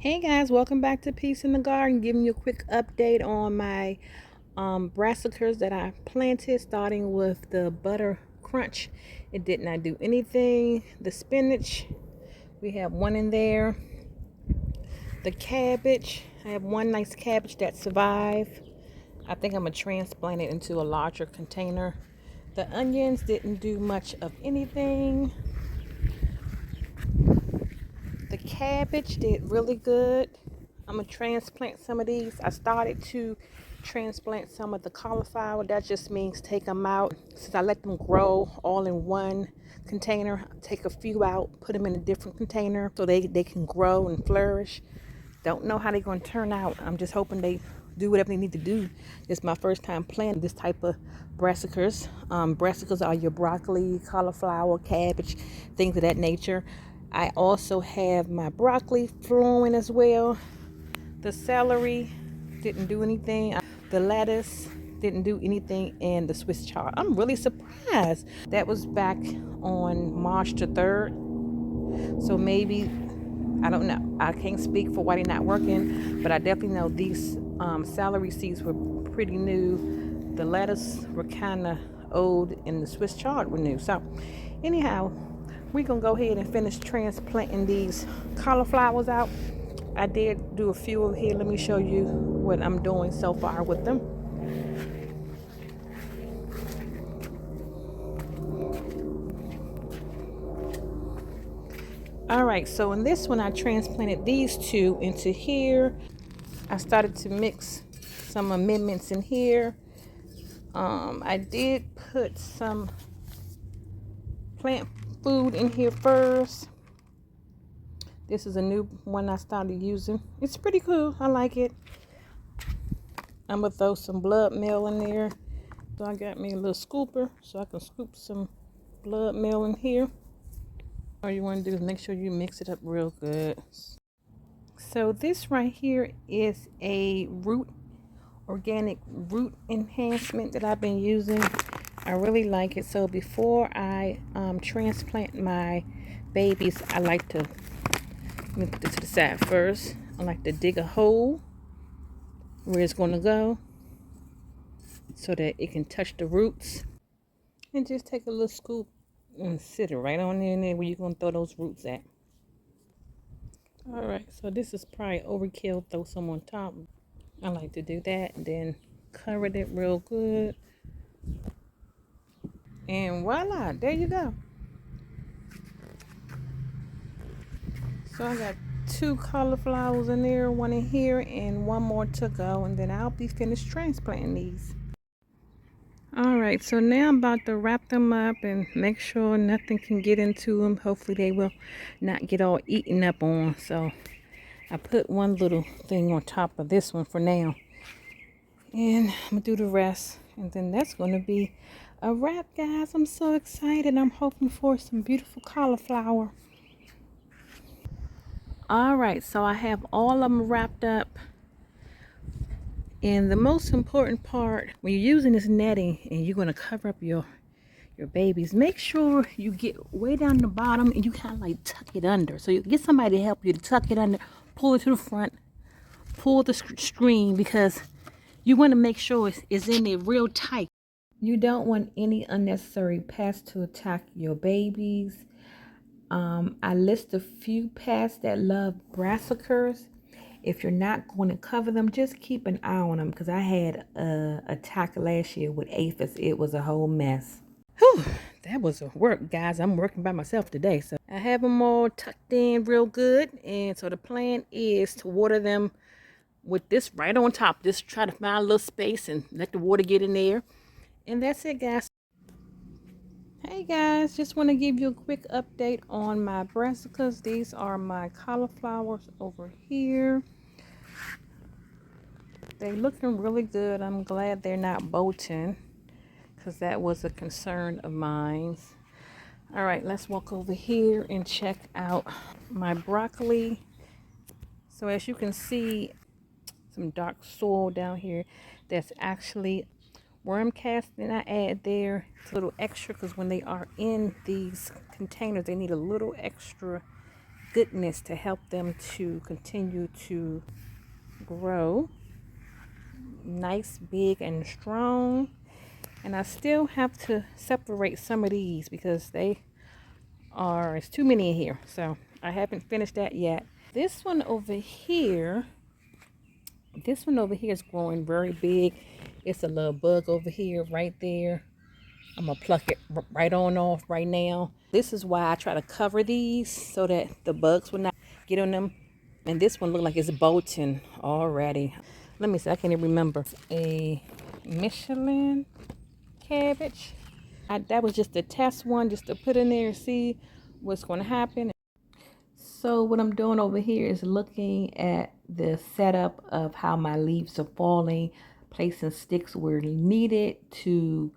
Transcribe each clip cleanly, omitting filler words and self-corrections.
Hey guys, welcome back to Peace in the Garden. Giving you a quick update on my brassicas that I planted, starting with the butter crunch. It did not do anything. The spinach, we have one in there. The cabbage, I have one nice cabbage that survived. I think I'm gonna transplant it into a larger container. The onions didn't do much of anything. The cabbage did really good. I'm gonna transplant some of these. I started to transplant some of the cauliflower. That just means take them out. Since I let them grow all in one container, take a few out, put them in a different container so they can grow and flourish. Don't know how they're gonna turn out. I'm just hoping they do whatever they need to do. It's my first time planting this type of brassicas. Brassicas are your broccoli, cauliflower, cabbage, things of that nature. I also have my broccoli flowing as well. The celery didn't do anything. The lettuce didn't do anything, and the Swiss chard. I'm really surprised. That was back on March the 3rd. So maybe, I don't know. I can't speak for why they're not working, but I definitely know these celery seeds were pretty new. The lettuce were kind of old, and the Swiss chard were new. So anyhow, we're going to go ahead and finish transplanting these cauliflowers out. I did do a few of here. Let me show you what I'm doing so far with them. All right, so in this one, I transplanted these two into here. I started to mix some amendments in here. I did put some plant food in here first. This is a new one I started using. It's pretty cool. I like it. I'm gonna throw some blood meal in there. So I got me a little scooper so I can scoop some blood meal in here. All you want to do is make sure you mix it up real good. So this right here is a organic root enhancement that I've been using. I really like it. So before I transplant my babies, I like to, let me put this to the side first. I like to dig a hole where it's going to go so that it can touch the roots. And just take a little scoop and sit it right on in there where you're going to throw those roots at. All right, so this is probably overkill. Throw some on top. I like to do that and then cover it real good. And voila, there you go. So I got 2 cauliflowers in there, one in here, and one more to go. And then I'll be finished transplanting these. All right, so now I'm about to wrap them up and make sure nothing can get into them. Hopefully they will not get all eaten up on. So I put one little thing on top of this one for now. And I'm going to do the rest. And then that's going to be a wrap, guys. I'm so excited. I'm hoping for some beautiful cauliflower. All right, so I have all of them wrapped up. And the most important part, when you're using this netting and you're going to cover up your babies, make sure you get way down the bottom and you kind of like tuck it under. So you get somebody to help you to tuck it under, pull it to the front, pull the screen, because you want to make sure it's in there real tight. You don't want any unnecessary pests to attack your babies. I list a few pests that love brassicas. If you're not going to cover them, just keep an eye on them, because I had a attack last year with aphids. It was a whole mess. Whew, that was a work, guys. I'm working by myself today. So I have them all tucked in real good. And so the plan is to water them with this right on top. Just try to find a little space and let the water get in there. And that's it, guys. Hey guys, just want to give you a quick update on my brassicas. These are my cauliflowers over here. They're looking really good. I'm glad they're not bolting, because that was a concern of mine. All right, let's walk over here and check out my broccoli. So as you can see, some dark soil down here. That's actually worm casting I add there. It's a little extra because when they are in these containers, they need a little extra goodness to help them to continue to grow nice, big, and strong. And I still have to separate some of these because it's too many in here. So I haven't finished that yet. This one over here is growing very big. It's a little bug over here, right there. I'm gonna pluck it right on off right now. This is why I try to cover these so that the bugs will not get on them. And this one look like it's bolting already. Let me see, I can't even remember. A Michelin cabbage. That was just a test one, just to put in there and see what's going to happen. So what I'm doing over here is looking at the setup of how my leaves are falling, placing sticks where needed to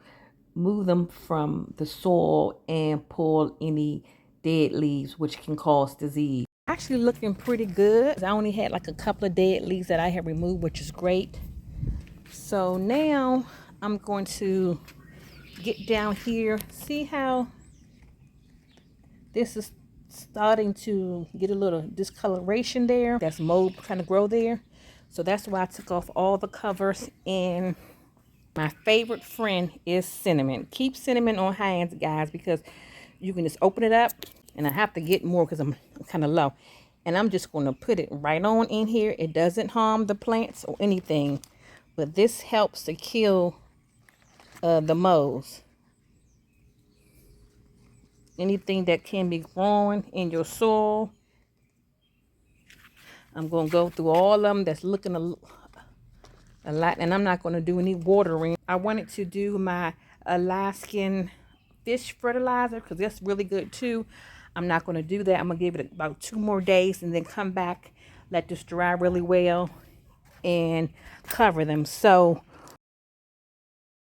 move them from the soil and pull any dead leaves which can cause disease. Actually looking pretty good. I only had like a couple of dead leaves that I had removed, which is great. So now I'm going to get down here. See how this is starting to get a little discoloration there. That's mold trying to grow there. So that's why I took off all the covers. And my favorite friend is cinnamon. Keep cinnamon on hands, guys, because you can just open it up. And I have to get more because I'm kind of low. And I'm just going to put it right on in here. It doesn't harm the plants or anything. But this helps to kill the molds. Anything that can be growing in your soil. I'm going to go through all of them that's looking a lot. And I'm not going to do any watering. I wanted to do my Alaskan fish fertilizer because that's really good too. I'm not going to do that. I'm going to give it about 2 more days and then come back, let this dry really well, and cover them. So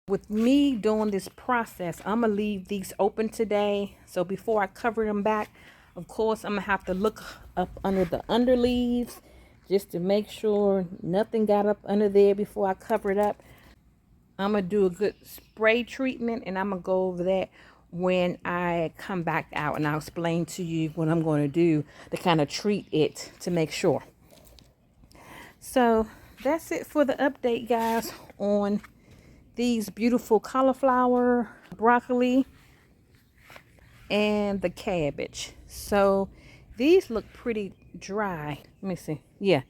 with me doing this process, I'm going to leave these open today. So before I cover them back, of course, I'm going to have to look up under the under leaves just to make sure nothing got up under there before I cover it up. I'm going to do a good spray treatment, and I'm going to go over that when I come back out, and I'll explain to you what I'm going to do to kind of treat it to make sure. So that's it for the update, guys, on these beautiful cauliflower, broccoli, and the cabbage. So these look pretty dry. Let me see. Yeah,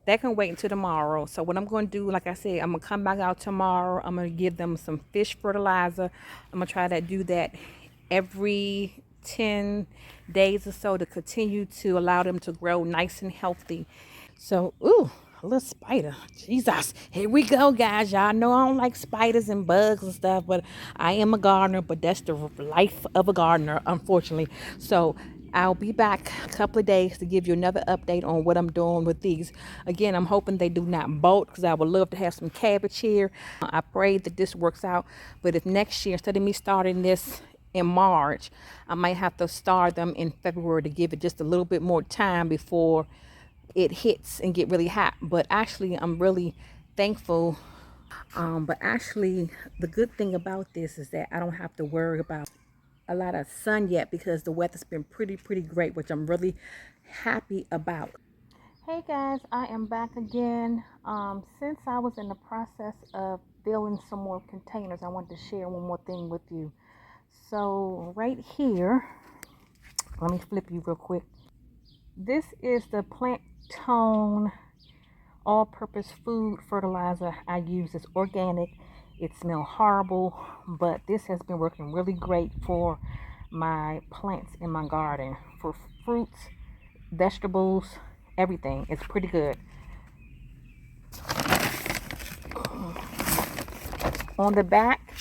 that can wait until tomorrow. So what I'm going to do, like I said, I'm going to come back out tomorrow. I'm going to give them some fish fertilizer. I'm going to try to do that every 10 days or so to continue to allow them to grow nice and healthy. So, ooh, a little spider. Jesus. Here we go, guys. Y'all know I don't like spiders and bugs and stuff, but I am a gardener, but that's the life of a gardener, unfortunately. So I'll be back a couple of days to give you another update on what I'm doing with these. Again, I'm hoping they do not bolt because I would love to have some cabbage here. I pray that this works out. But if next year, instead of me starting this in March, I might have to start them in February to give it just a little bit more time before it hits and get really hot. But actually, I'm really thankful. But actually, the good thing about this is that I don't have to worry about a lot of sun yet because the weather's been pretty great, which I'm really happy about. Hey guys, I am back again. Since I was in the process of filling some more containers, I want to share one more thing with you. So right here, let me flip you real quick. This is the Plant Tone all-purpose food fertilizer I use. It's organic. It smells horrible, but this has been working really great for my plants in my garden, for fruits, vegetables, everything. It's pretty good. On the back,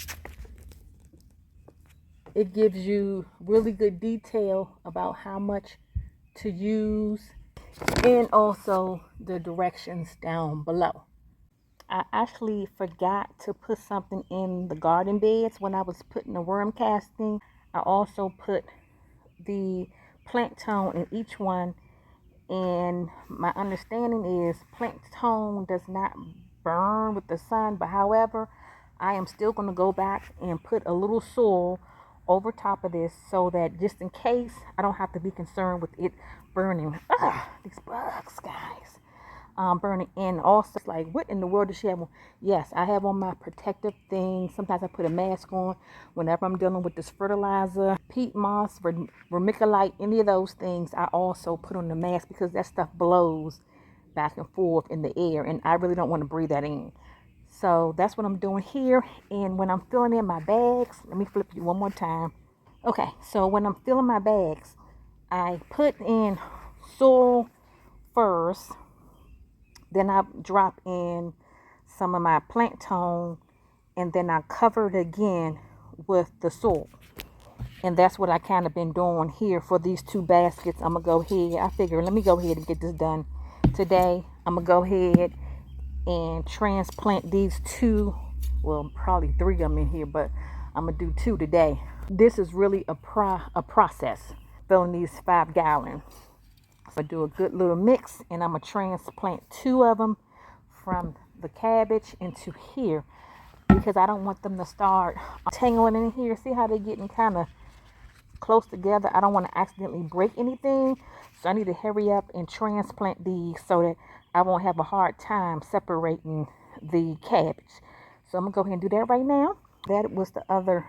it gives you really good detail about how much to use and also the directions down below. I actually forgot to put something in the garden beds when I was putting the worm casting. I also put the plant tone in each one, and my understanding is plant tone does not burn with the sun, but however, I am still going to go back and put a little soil over top of this so that just in case I don't have to be concerned with it burning. These bugs, guys. Burning. And also, it's like, what in the world does she have on? Yes, I have on my protective thing. Sometimes I put a mask on whenever I'm dealing with this fertilizer, peat moss, vermiculite, any of those things. I also put on the mask because that stuff blows back and forth in the air, and I really don't want to breathe that in. So that's what I'm doing here. And when I'm filling in my bags, let me flip you one more time. Okay, so when I'm filling my bags, I put in soil first. Then I drop in some of my plant tone, and then I cover it again with the soil. And that's what I kind of been doing here for these 2 baskets. I'm going to go ahead. I figure, let me go ahead and get this done today. I'm going to go ahead and transplant these 2, well, probably 3 of them in here, but I'm going to do 2 today. This is really a process, filling these 5 gallons. So I do a good little mix, and I'm going to transplant 2 of them from the cabbage into here because I don't want them to start tangling in here. See how they're getting kind of close together? I don't want to accidentally break anything. So I need to hurry up and transplant these so that I won't have a hard time separating the cabbage. So I'm going to go ahead and do that right now. That was the other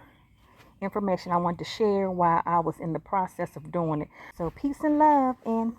information I wanted to share while I was in the process of doing it. So peace and love, and